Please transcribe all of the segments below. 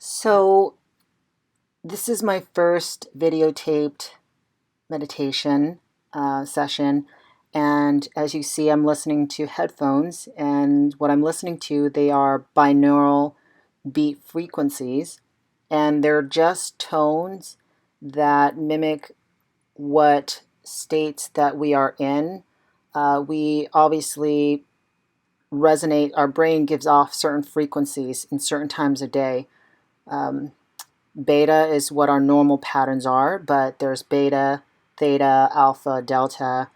So, this is my first videotaped meditation session. And as you see, I'm listening to headphones. And what I'm listening to, they are binaural beat frequencies. And they're just tones that mimic what states that we are in. We obviously resonate, our brain gives off certain frequencies in certain times of day. Um, Beta is what our normal patterns are, but there's beta, theta, alpha, delta,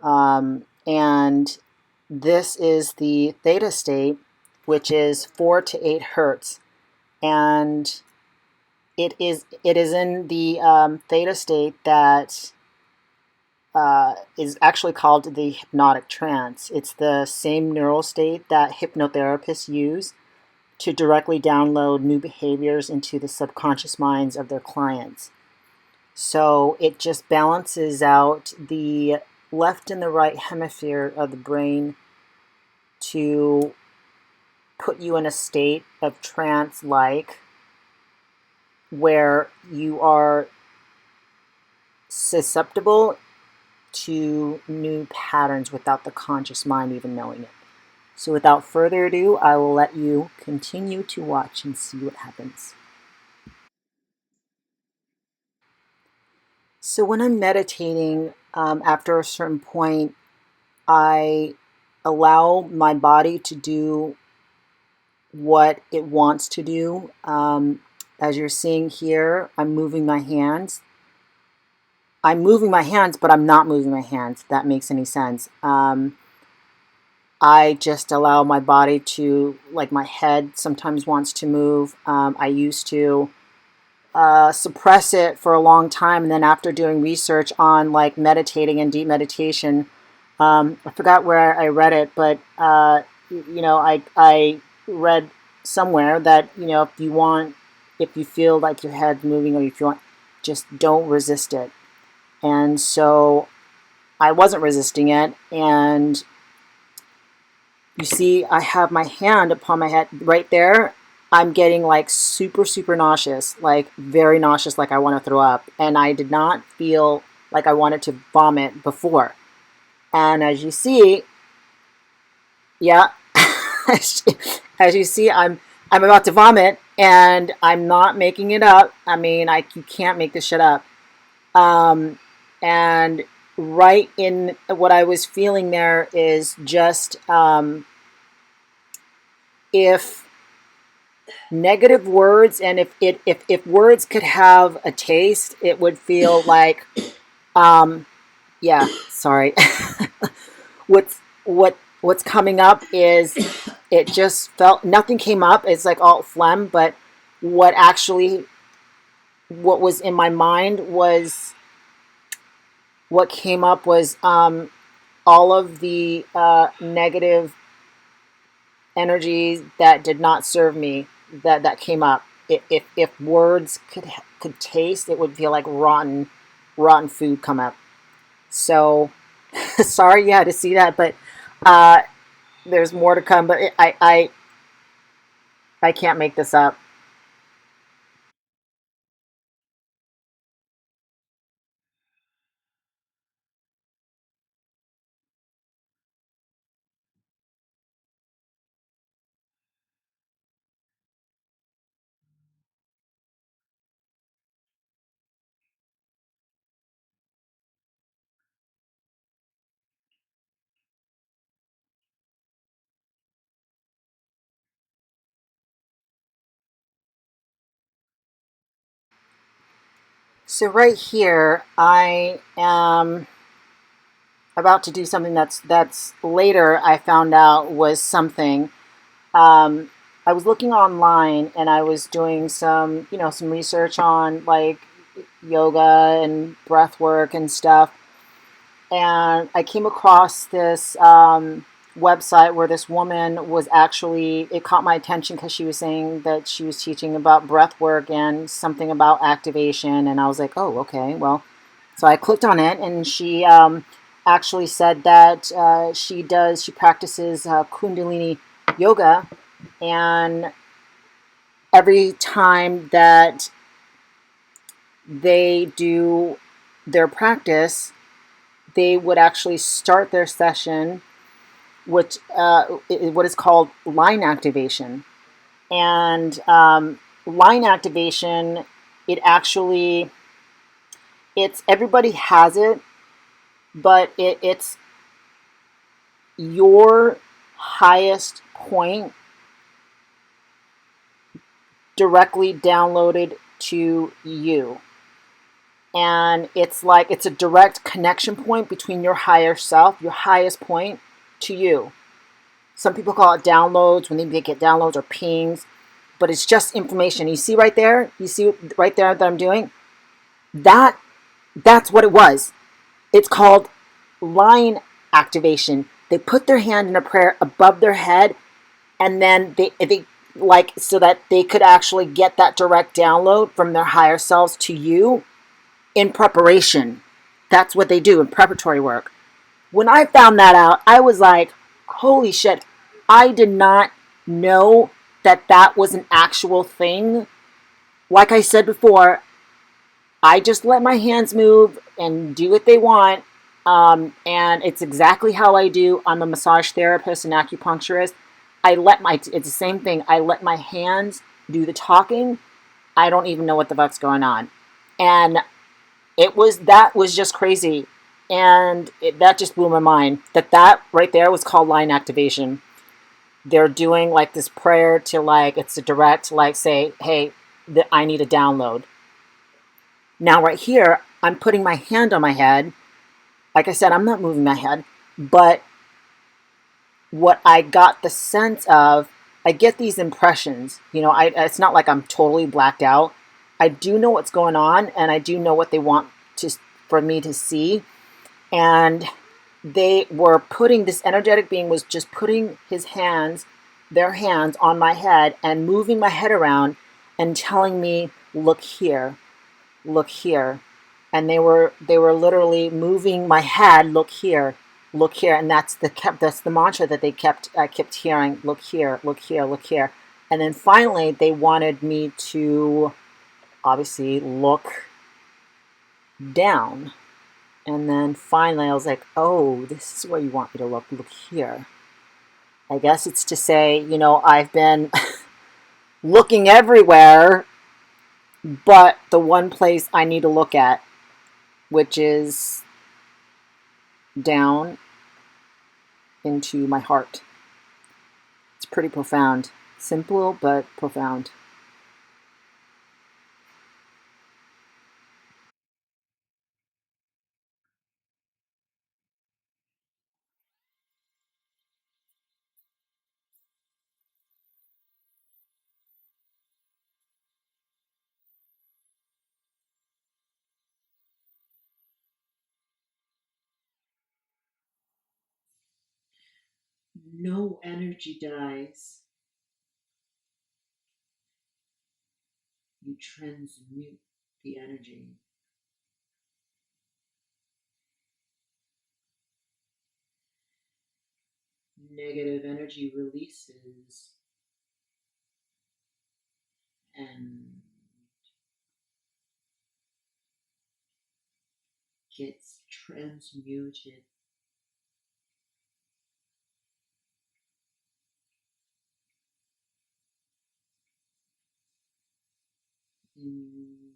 and this is the theta state, which is 4 to 8 hertz, and it is in the theta state that is actually called the hypnotic trance. It's the same neural state that hypnotherapists use to directly download new behaviors into the subconscious minds of their clients. So it just balances out the left and the right hemisphere of the brain to put you in a state of trance like where you are susceptible to new patterns without the conscious mind even knowing it. So without further ado, I will let you continue to watch and see what happens. So when I'm meditating, after a certain point, I allow my body to do what it wants to do. As you're seeing here, I'm moving my hands. I'm moving my hands, but I'm not moving my hands, if that makes any sense. I just allow my body to, like my head sometimes wants to move. I used to suppress it for a long time, and then after doing research on like meditating and deep meditation, I forgot where I read it, but I read somewhere that if you feel like your head's moving or if you want, just don't resist it. And so I wasn't resisting it, and you see, I have my hand upon my head right there. I'm getting like super, super nauseous, like very nauseous, like I want to throw up. And I did not feel like I wanted to vomit before. And as you see, yeah, as you see, I'm about to vomit, and I'm not making it up. I mean, you can't make this shit up. And right in what I was feeling there is just if negative words, and if words could have a taste, it would feel like yeah, sorry. What's coming up is, it just felt nothing came up. It's like all phlegm, but what actually what was in my mind was what came up was all of the negative energies that did not serve me, that came up. If words could taste, it would feel like rotten food come up. So sorry you had to see that, but uh, there's more to come. But I can't make this up. So right here, I am about to do something that's later I found out was something. Um, I was looking online, and I was doing some research on like yoga and breath work and stuff. And I came across this website where this woman was actually, it caught my attention because she was saying that she was teaching about breath work and something about activation. And I was like, oh, okay, well, so I clicked on it, and she actually said that she practices Kundalini yoga. And every time that they do their practice, they would actually start their session with what is called line activation. And line activation, it actually, it's everybody has it, but it's your highest point directly downloaded to you. And it's like it's a direct connection point between your higher self, your highest point, to you. Some people call it downloads when they get downloads or pings, but it's just information. You see right there? You see right there that I'm doing? That that's what it was. It's called line activation. They put their hand in a prayer above their head, and then they like so that they could actually get that direct download from their higher selves to you in preparation. That's what they do in preparatory work. When I found that out, I was like, holy shit, I did not know that that was an actual thing. Like I said before, I just let my hands move and do what they want. And it's exactly how I do. I'm a massage therapist and acupuncturist. It's the same thing. I let my hands do the talking. I don't even know what the fuck's going on. And that was just crazy. And that just blew my mind that right there was called line activation. They're doing like this prayer to like, it's a direct, like say, hey, I need a download. Now, right here, I'm putting my hand on my head. Like I said, I'm not moving my head, but what I got the sense of, I get these impressions. It's not like I'm totally blacked out. I do know what's going on, and I do know what they want for me to see. And they were putting, this energetic being was just putting their hands on my head and moving my head around and telling me, look here, look here. And they were literally moving my head, look here, look here. And that's the mantra that I kept hearing, look here, look here, look here. And then finally they wanted me to obviously look down. And then finally I was like, oh, this is where you want me to look here. I guess it's to say, I've been looking everywhere, but the one place I need to look at, which is down into my heart. It's pretty profound. Simple, but profound. No energy dies. You transmute the energy. Negative energy releases and gets transmuted into you.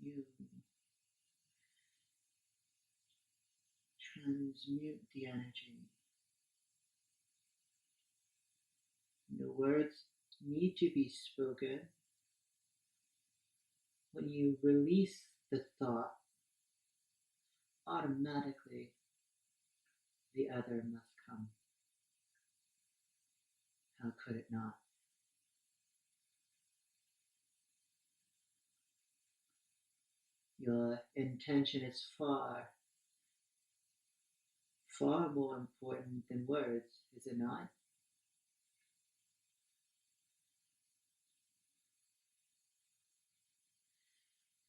You transmute the energy. No words need to be spoken. When you release the thought, automatically the other must come. How could it not? Your intention is far, far more important than words, is it not?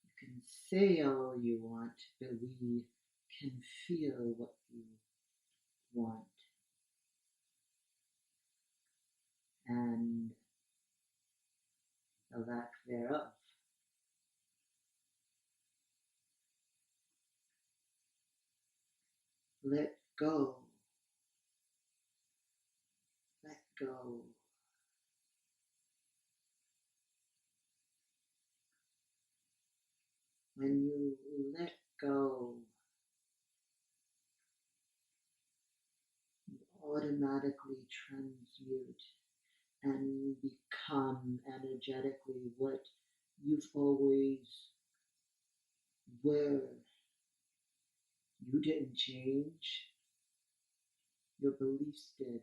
You can say all you want, but we can feel what you want and the lack thereof. Let go. Let go. When you let go, you automatically transmute and become energetically what you've always were. You didn't change, your beliefs did.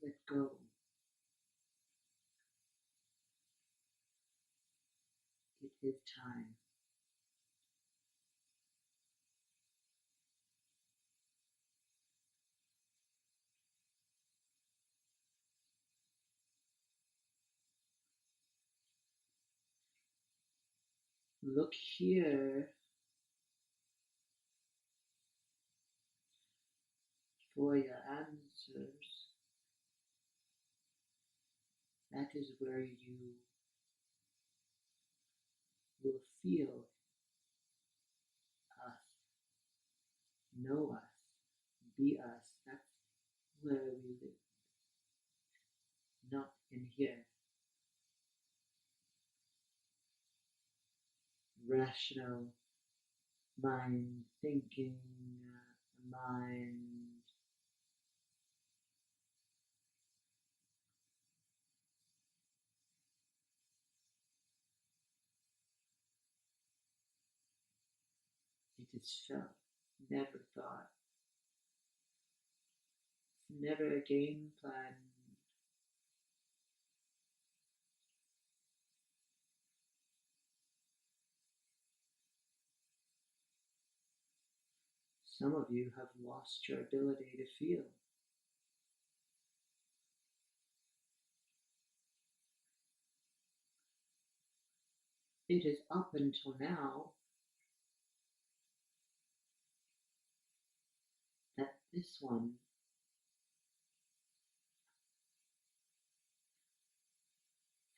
Let go. It is time. Look here for your answers. That is where you will feel us, know us, be us. That's where we live, not in here. Rational mind, thinking mind. It is felt, never thought. It's never a game plan. Some of you have lost your ability to feel. It is up until now that this one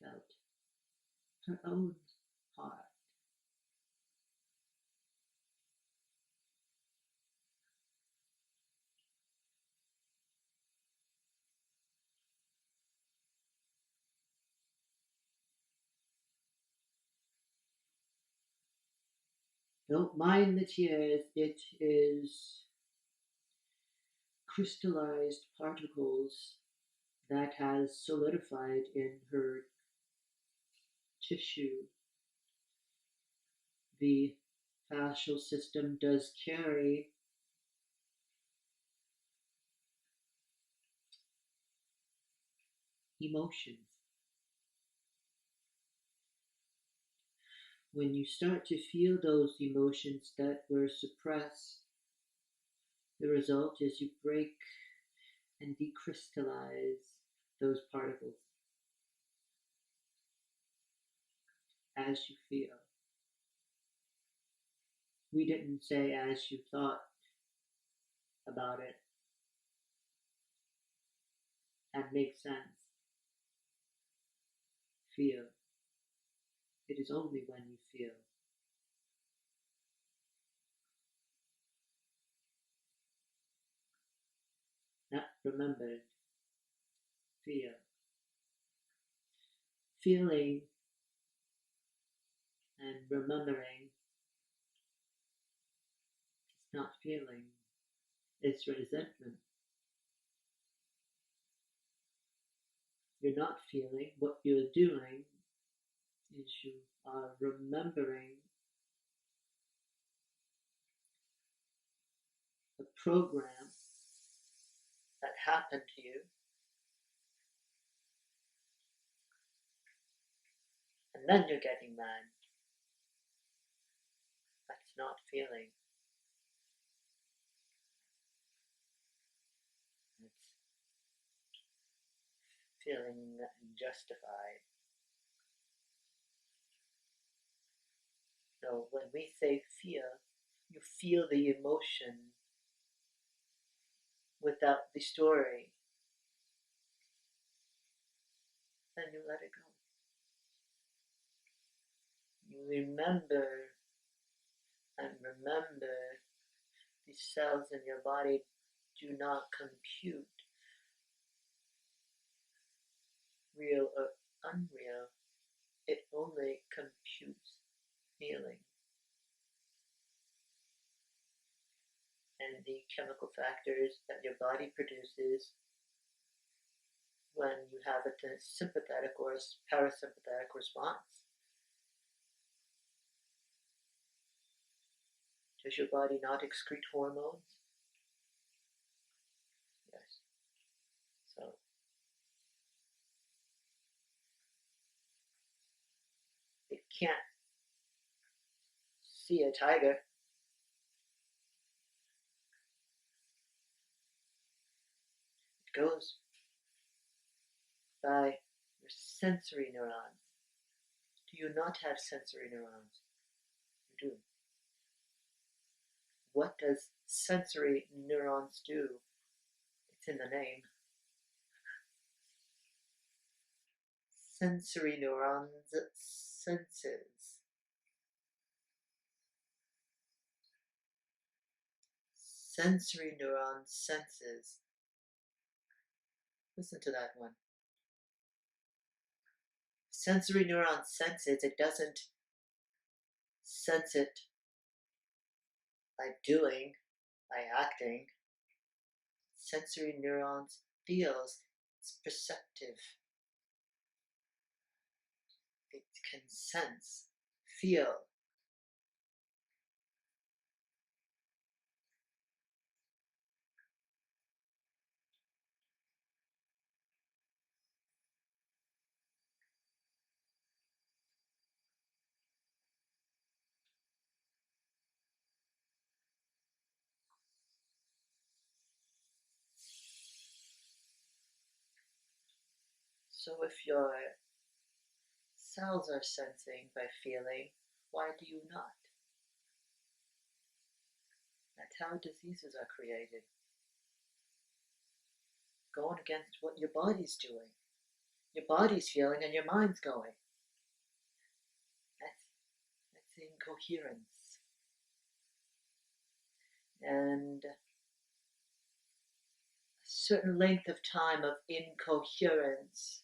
felt her own heart. Don't mind the tears, it is crystallized particles that has solidified in her tissue. The fascial system does carry emotions. When you start to feel those emotions that were suppressed, the result is you break and decrystallize those particles as you feel. We didn't say as you thought about it and make sense. Feel. It is only when you feel. Not remembered. Feel. Feeling and remembering is not feeling. It's resentment. You're not feeling. What you're doing is you are remembering a program that happened to you, and then you're getting mad. not feeling. It's feeling justified. So when we say feel, you feel the emotion without the story, then you let it go. You remember and remember the cells in your body do not compute real or unreal. It only computes feeling. And the chemical factors that your body produces when you have a sympathetic or a parasympathetic response. Does your body not excrete hormones? Yes. So it can't see a tiger. It goes by your sensory neurons. Do you not have sensory neurons? You do. What does sensory neurons do? It's in the name. Sensory neurons senses. Sensory neuron senses. Listen to that one. Sensory neuron senses. It doesn't sense it by doing, by acting. Sensory neurons feels. It's perceptive. It can sense, feel. So if your cells are sensing by feeling, why do you not? That's how diseases are created. Going against what your body's doing. Your body's feeling and your mind's going. That's incoherence. And a certain length of time of incoherence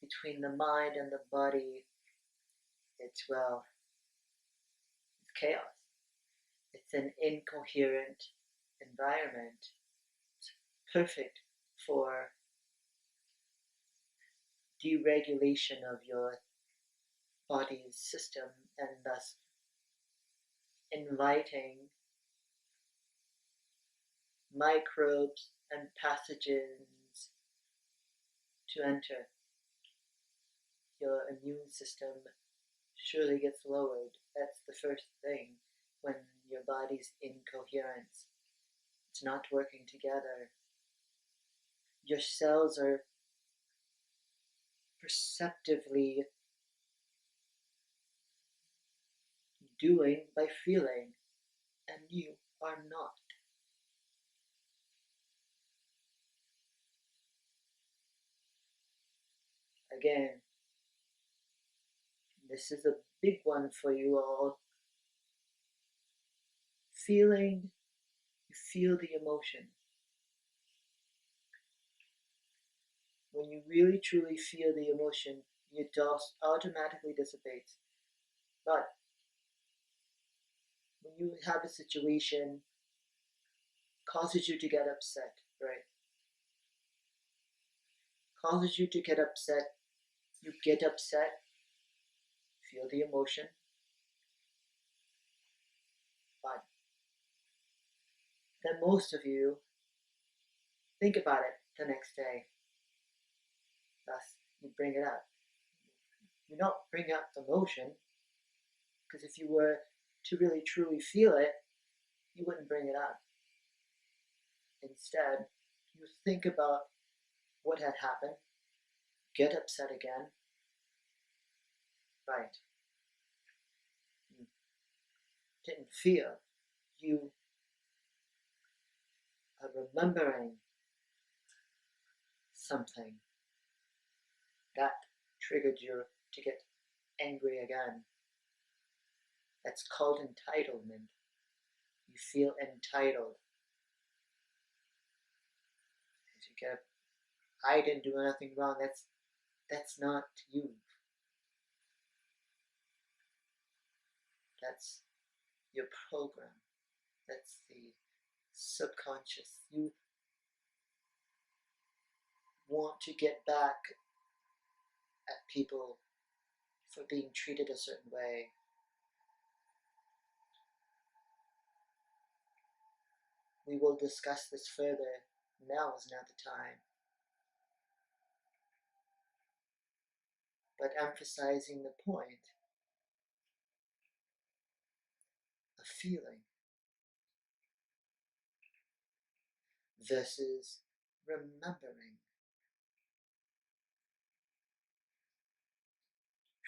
between the mind and the body, it's, well, it's chaos. It's an incoherent environment. It's perfect for deregulation of your body's system and thus inviting microbes and pathogens to enter. Your immune system surely gets lowered. That's the first thing when your body's incoherence. It's not working together. Your cells are perceptively doing by feeling, and you are not. Again, this is a big one for you all. Feeling, you feel the emotion. When you really truly feel the emotion, it automatically dissipates. But when you have a situation causes you to get upset, right? Causes you to get upset, you get upset, feel the emotion, but then most of you think about it the next day. Thus, you bring it up. You not bring up the emotion, because if you were to really truly feel it, you wouldn't bring it up. Instead, you think about what had happened, get upset again. Right. You didn't feel. You are remembering something that triggered you to get angry again. That's called entitlement. You feel entitled. As you get, I didn't do anything wrong. That's not you. That's your program. That's the subconscious. You want to get back at people for being treated a certain way. We will discuss this further. Now is not the time. But emphasizing the point of feeling versus remembering.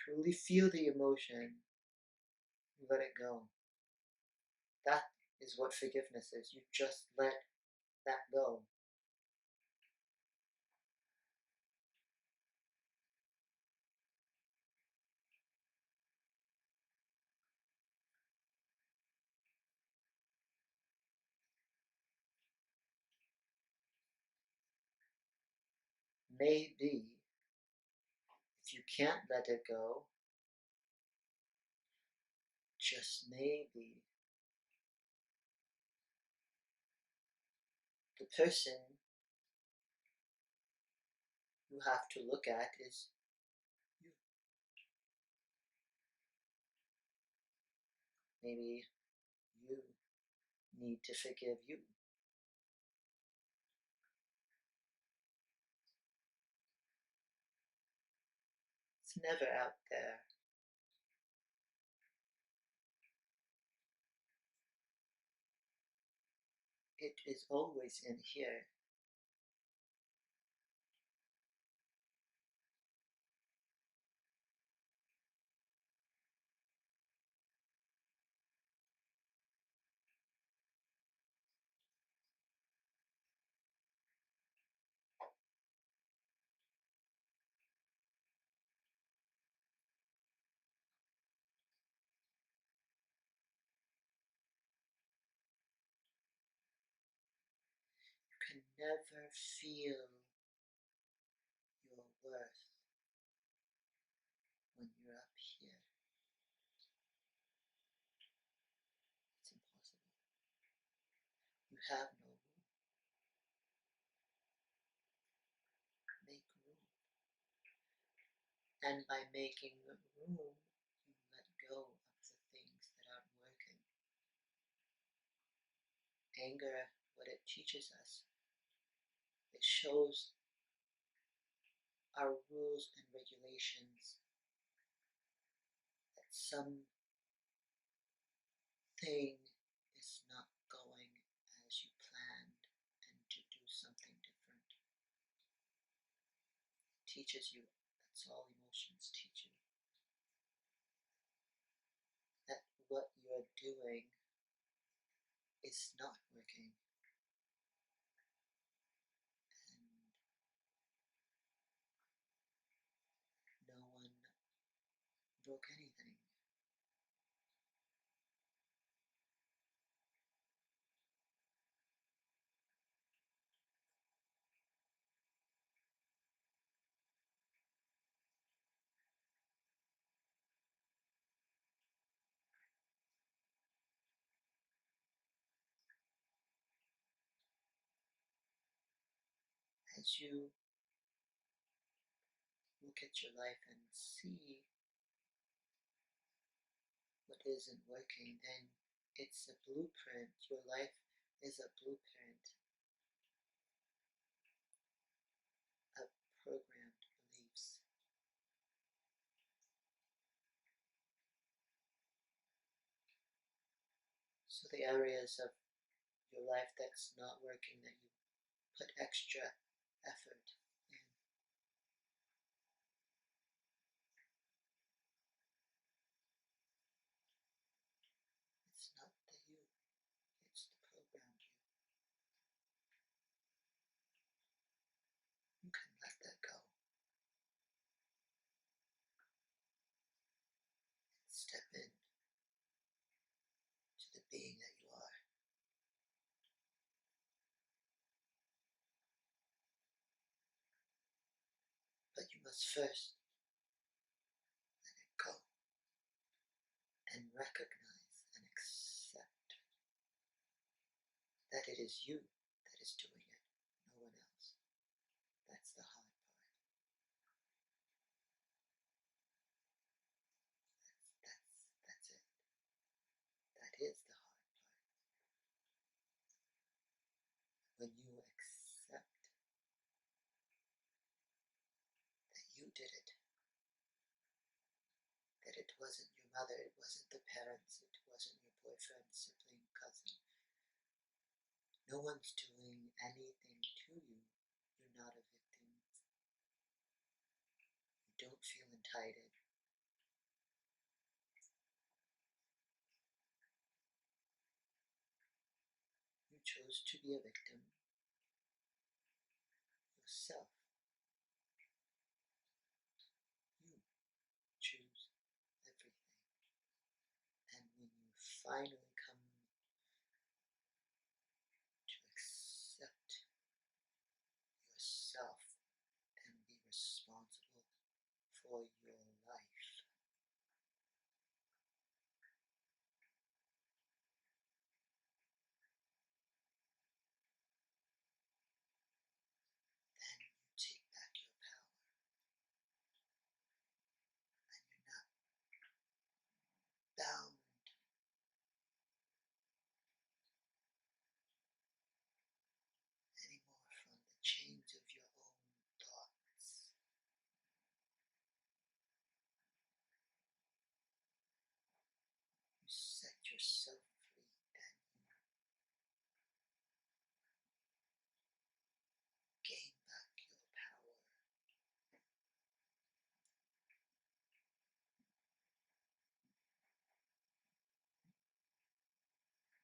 Truly feel the emotion, let it go. That is what forgiveness is. You just let that go. Maybe, if you can't let it go, just maybe, the person you have to look at is you. Maybe you need to forgive you. It's never out there. It is always in here. You can never feel your worth when you're up here. It's impossible. You have no room. Make room. And by making room, you let go of the things that aren't working. Anger, what it teaches us, it shows our rules and regulations that something is not going as you planned and to do something different. It teaches you, that's all emotions teach you, that what you're doing is not working. And no one broke anything. As you look at your life and see what isn't working, then it's a blueprint. Your life is a blueprint of programmed beliefs. So the areas of your life that's not working, that you put extra effort in, it's not the you, it's the programmed you. You can let that go and step in to the being that you are. But you must first let it go and recognize and accept that it is you that is doing it, no one else. That's the hard part. That's it. That is the hard part. When you accept that you did it, that it wasn't your mother, it wasn't the parents, it wasn't your boyfriend, sibling, cousin. No one's doing anything to you. You're not a victim. You don't feel entitled. You chose to be a victim yourself. You choose everything. And when you finally come to accept yourself and be responsible for your life, then you take back your power. And you're not bound anymore from the chains of your own thoughts. You set yourself free and you gain back your power.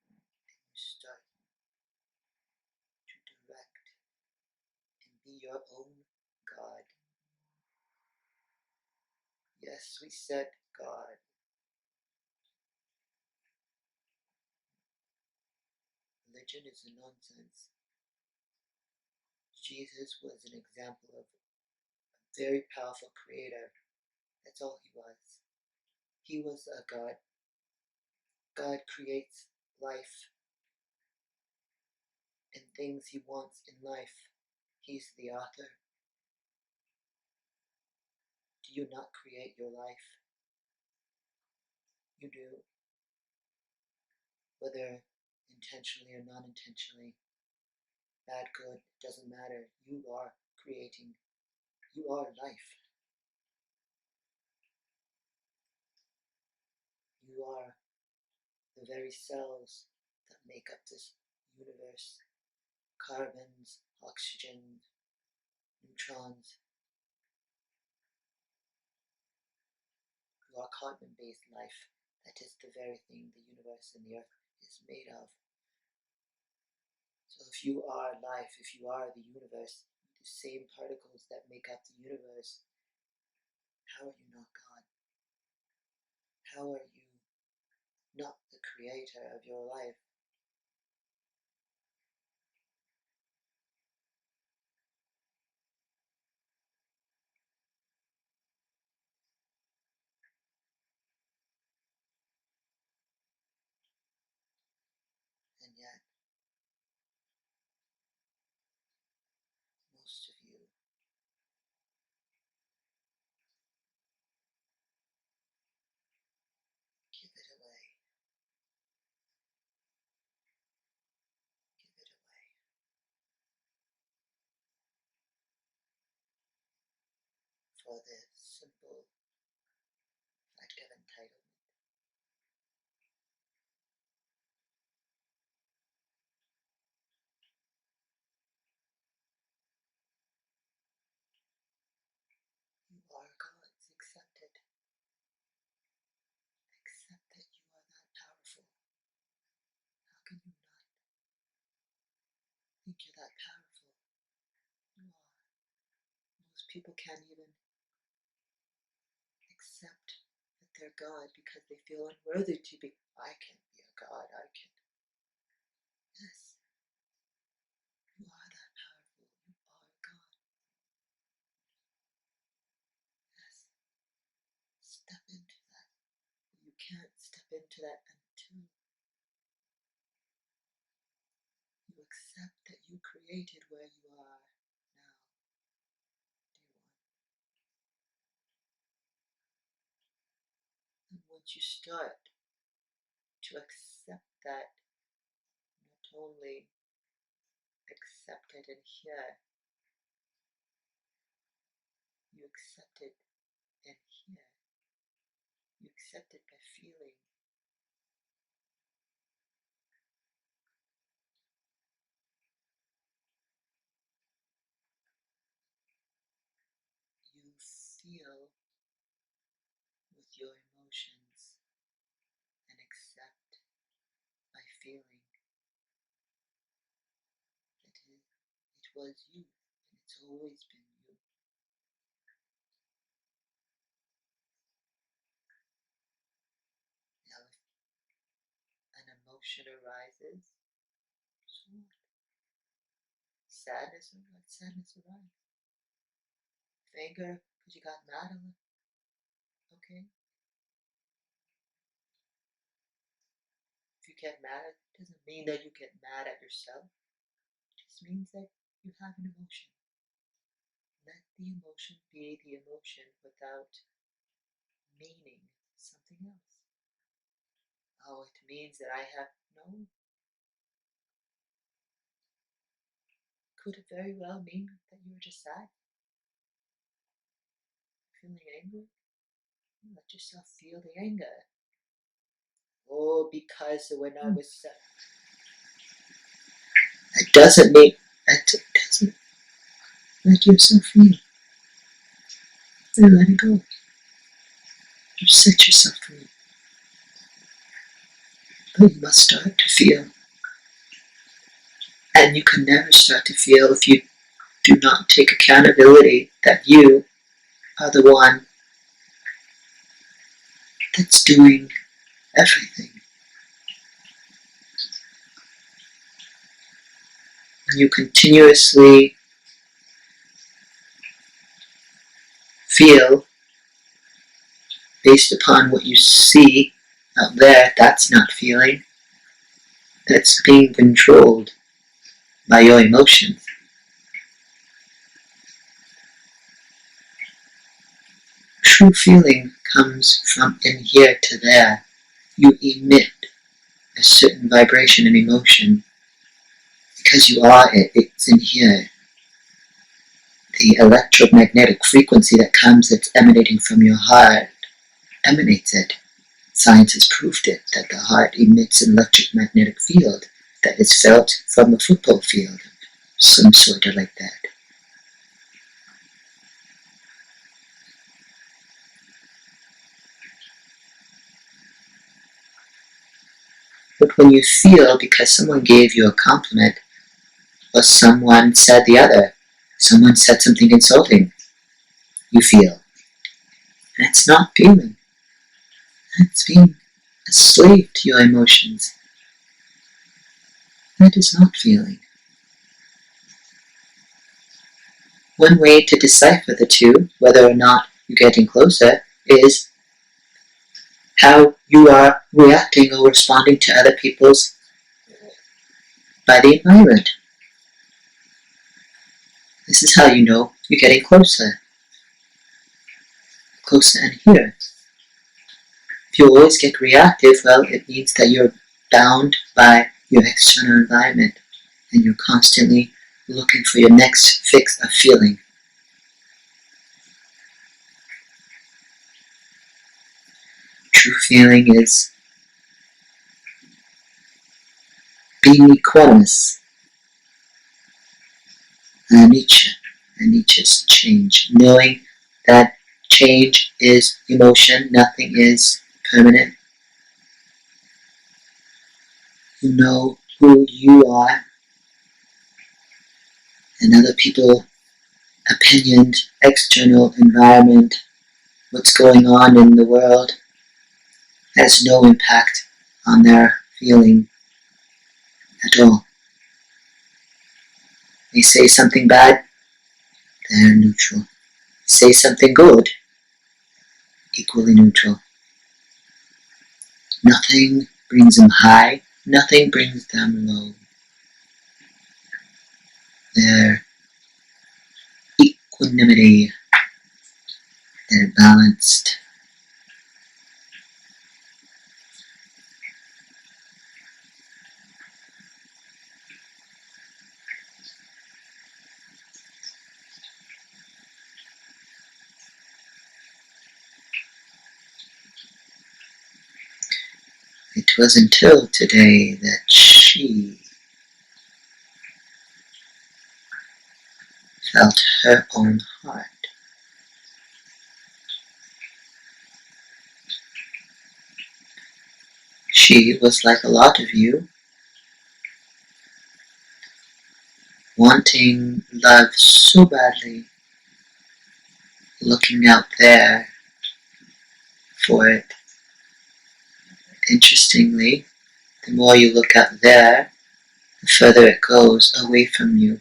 You start to direct and be your own God. Yes, we said God. Religion is a nonsense. Jesus was an example of a very powerful creator. That's all he was. He was a God. God creates life and things he wants in life. He's the author. Do you not create your life? You do. Whether intentionally or non-intentionally, bad, good, it doesn't matter. You are creating. You are life. You are the very cells that make up this universe. Carbons, oxygen, neutrons. You are carbon-based life. That is the very thing the universe and the earth is made of. So if you are life, if you are the universe, the same particles that make up the universe, how are you not God? How are you not the creator of your life? And yet, most of you give it away. Give it away. For the simple fact of entitlement. you're that powerful. You are. Most people can't even accept that they're God because they feel unworthy to be. I can't be a God. I can. Yes. You are that powerful. You are God. Yes. Step into that. You can't step into that until you accept that you created where you are now, dear one. And once you start to accept that, not only accept it and hear, you accept it and hear. You accept it by feeling. You feel with your emotions and accept by feeling that it was you and it's always been you. Now if an emotion arises, so what? Sadness, or let sadness arise. Anger, because you got mad at them. Okay? If you get mad, it doesn't mean that you get mad at yourself. It just means that you have an emotion. Let the emotion be the emotion without meaning something else. Oh, it means that I have no. Could it very well mean that you were just sad? Feeling angry? Let yourself feel the anger. Oh, because when I was sad. It doesn't mean. It doesn't. Let yourself feel. And let it go. You set yourself free. But you must start to feel. And you can never start to feel if you do not take accountability that you are the one that's doing everything. And you continuously feel based upon what you see out there. That's not feeling. That's being controlled by your emotions. True feeling comes from in here to there. You emit a certain vibration and emotion because you are it. It's in here. The electromagnetic frequency that comes, that's emanating from your heart, emanates it. Science has proved it, that the heart emits an electromagnetic field that is felt from a football field, some sort of like that. But when you feel because someone gave you a compliment, or someone said the other, someone said something insulting, you feel. And it's not feeling. It's being a slave to your emotions. That is not feeling. One way to decipher the two, whether or not you're getting closer, is how you are reacting or responding to other people's by the environment. This is how you know you're getting closer. Closer and here. If you always get reactive, well, it means that you're bound by your external environment and you're constantly looking for your next fix of feeling. True feeling is being equanimous. Anicca is change. Knowing that change is emotion, nothing is permanent. You know who you are. and other people, opinion, external environment, what's going on in the world has no impact on their feeling at all. They say something bad, they're neutral. Say something good, equally neutral. Nothing brings them high, nothing brings them low. Their equanimity, they're balanced. It was until today that she felt her own heart. She was like a lot of you, wanting love so badly, looking out there for it. Interestingly, the more you look out there, the further it goes away from you.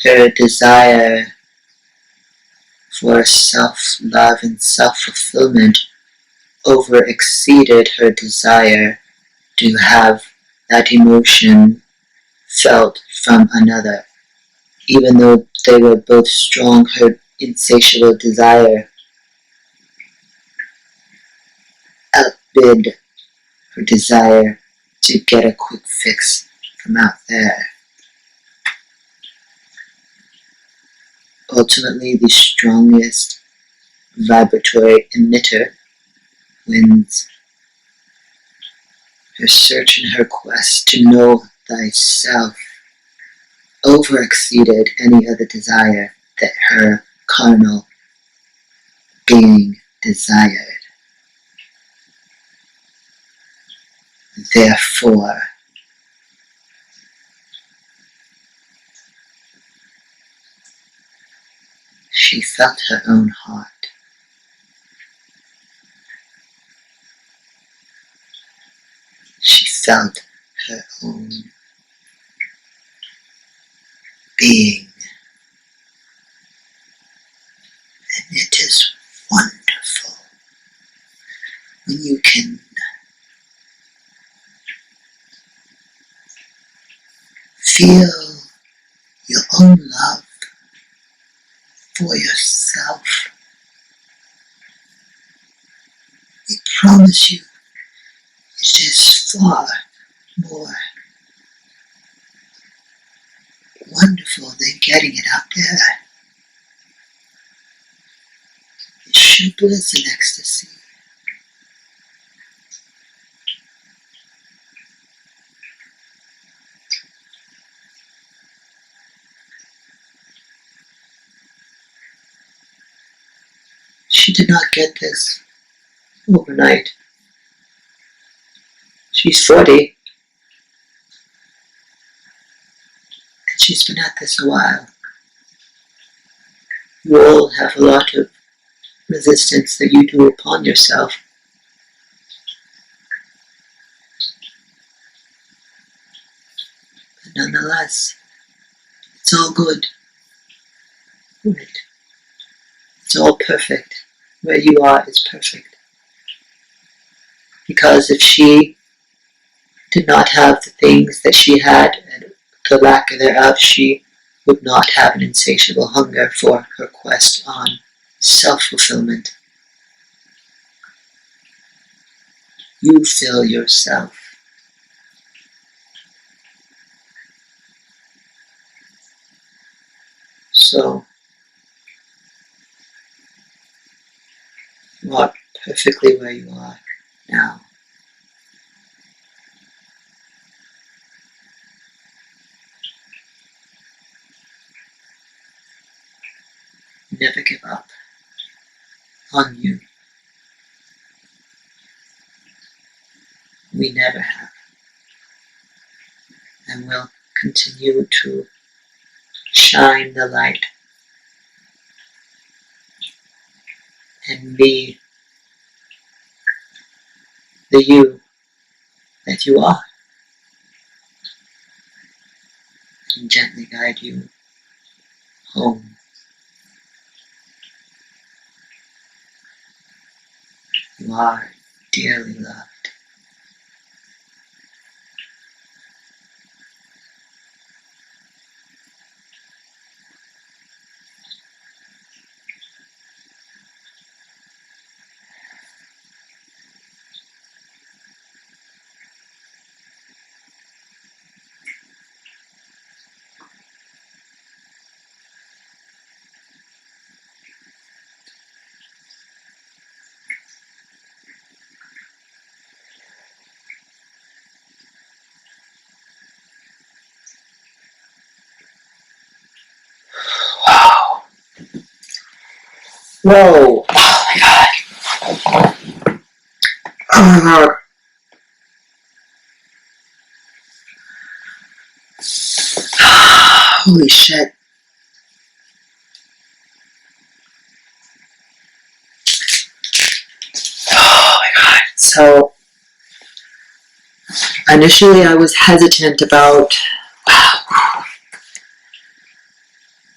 Her desire for self-love and self-fulfillment over-exceeded her desire to have that emotion felt from another. Even though they were both strong, her insatiable desire outbid her desire to get a quick fix from out there. Ultimately, the strongest vibratory emitter wins. Her search and her quest to know thyself over-exceeded any other desire that her carnal being desired. Therefore, she felt her own heart. She felt her own being. And it is wonderful when you can feel your own love for yourself. I promise you, it is far more wonderful than getting it out there. It's sheer bliss and ecstasy. She did not get this overnight. She's 40, and she's been at this a while. You all have a lot of resistance that you do upon yourself. But nonetheless, it's all good. Right? It's all perfect. Where you are is perfect. Because if she did not have the things that she had, and the lack thereof, she would not have an insatiable hunger for her quest on self-fulfillment. You fill yourself. So, you are perfectly where you are now. Never give up on you. we never have, and will continue to shine the light and be the you that you are, and gently guide you home. You are dearly loved. Wow. Whoa. Oh my God. Oh my God. Holy shit. Oh my God. So initially I was hesitant about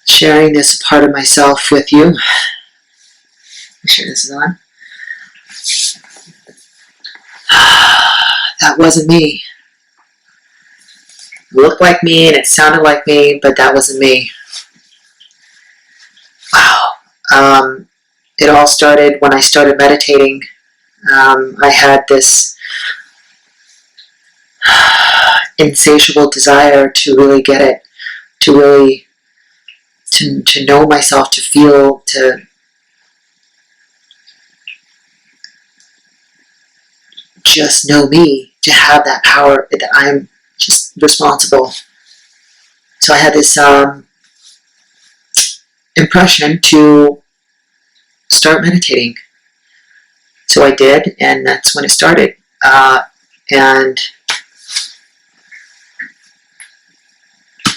sharing this part of myself with you. Make sure this is on. That wasn't me. It looked like me and it sounded like me, but that wasn't me. Wow. It all started when I started meditating. I had this insatiable desire to really get it, to really to know myself, to feel, to just know me, to have that power that I'm just responsible. So I had this impression to start meditating. So I did, and that's when it started. And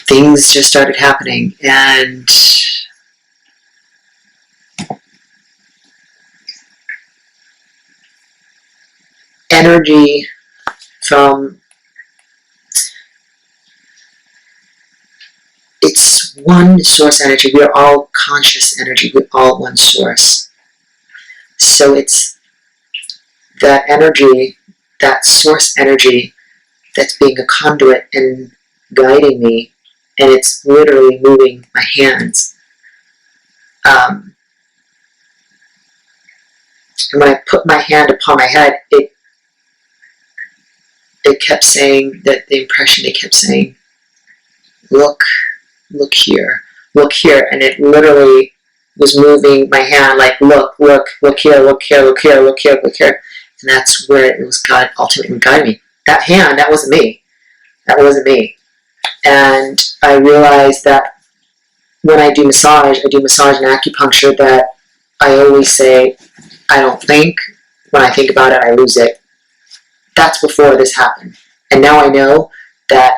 things just started happening, and energy from, it's one source energy. We are all conscious energy. We're all one source. So it's that energy, that source energy, that's being a conduit and guiding me, and it's literally moving my hands. And when I put my hand upon my head, it kept saying, that the impression, they kept saying, look here, look here, and it literally was moving my hand like, look here, look here, look here, look here, look here. And that's where it was God ultimately guiding me. That hand, that wasn't me. That wasn't me. And I realized that when I do massage and acupuncture, that I always say, I don't think. When I think about it, I lose it. That's before this happened. And now I know that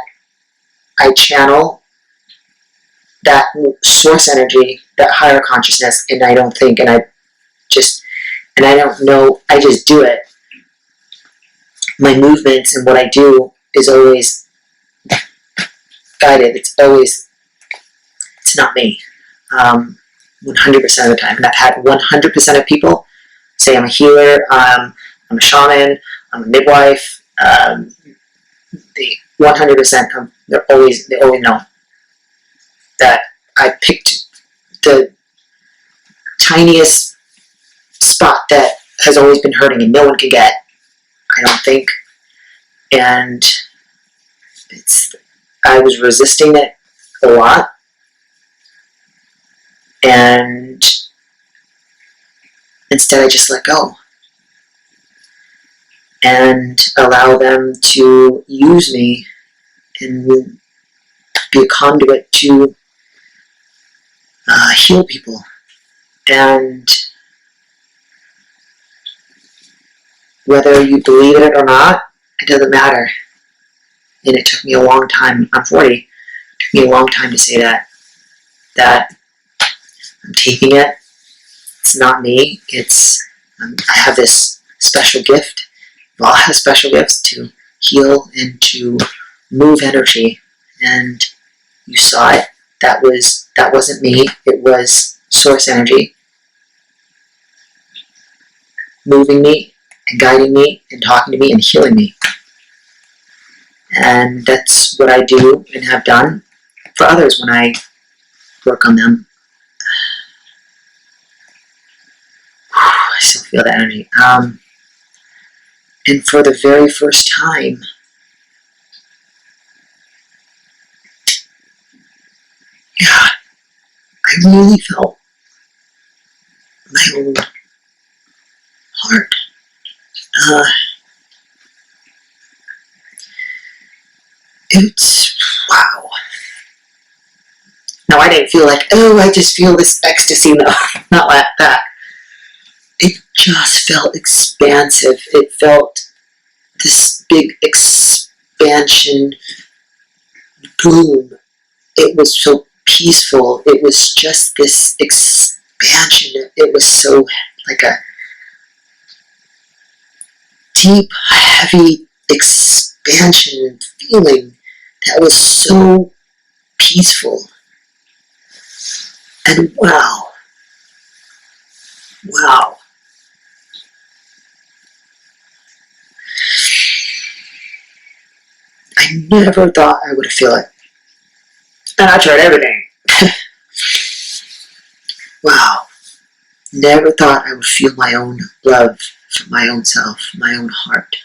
I channel that source energy, that higher consciousness, and I don't think, and I don't know, I just do it. My movements and what I do is always guided. It's not me. 100% of the time. And I've had 100% of people say I'm a healer, I'm a shaman, I'm a midwife. They 100%, they always know that I picked the tiniest spot that has always been hurting and no one can get, I don't think. And I was resisting it a lot. And instead I just let go and allow them to use me and be a conduit to heal people. And whether you believe in it or not, It doesn't matter. And it took me a long time. I'm 40. It took me a long time to say that I'm taping it. It's not me. It's I have this special gift. We all have special gifts to heal and to move energy. And you saw it. That wasn't me. It was source energy moving me and guiding me and talking to me and healing me. And that's what I do and have done for others when I work on them. I still feel that energy. And for the very first time, yeah, I really felt my own heart. It's wow. No, I didn't feel like, oh, I just feel this ecstasy. No, not like that. It just felt expansive. It felt this big expansion boom. It was so peaceful. It was just this expansion. It was so like a deep, heavy expansion feeling that was so peaceful. And wow. I never thought I would feel it. And I tried everything. Wow. Never thought I would feel my own love for my own self, my own heart.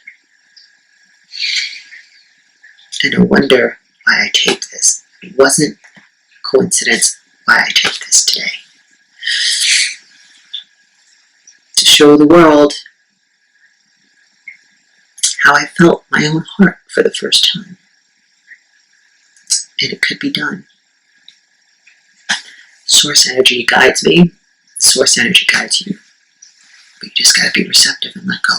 And I wonder why I taped this. It wasn't coincidence why I taped this today. To show the world how I felt my own heart for the first time. And it could be done. Source energy guides me. Source energy guides you. But you just gotta be receptive and let go.